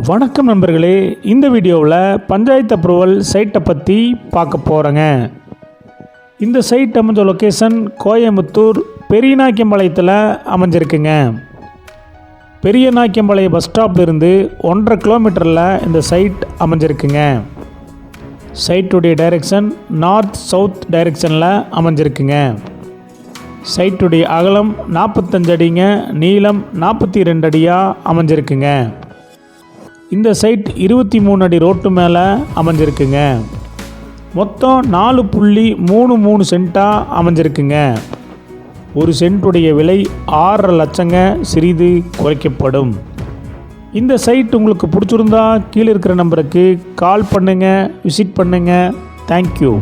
வணக்கம் நண்பர்களே, இந்த வீடியோவில் பஞ்சாயத்து அப்ரூவல் சைட்டை பற்றி பார்க்க போகிறேங்க. இந்த சைட் அமைஞ்ச லொக்கேஷன் கோயம்புத்தூர் பெரியநாய்க்கம்பாளையத்தில் அமைஞ்சிருக்குங்க. பெரியநாய்க்கம்பாளையம் பஸ் ஸ்டாப்லேருந்து 1.5 கிலோமீட்டரில் இந்த சைட் அமைஞ்சிருக்குங்க. சைட்டுடைய டைரெக்ஷன் நார்த் சவுத் டைரெக்ஷனில் அமைஞ்சிருக்குங்க. சைட்டுடைய அகலம் 45 அடிங்க, நீளம் 42 அடியாக அமைஞ்சிருக்குங்க. இந்த சைட் 23 அடி ரோட்டு மேலே அமைஞ்சிருக்குங்க. மொத்தம் 4.33 சென்ட்டாக அமைஞ்சிருக்குங்க. ஒரு சென்ட்டுடைய விலை 6.5 லட்சங்க, சிறிது குறைக்கப்படும். இந்த சைட் உங்களுக்கு பிடிச்சிருந்தா கீழே இருக்கிற நம்பருக்கு கால் பண்ணுங்கள், விசிட் பண்ணுங்கள். தேங்க்யூ.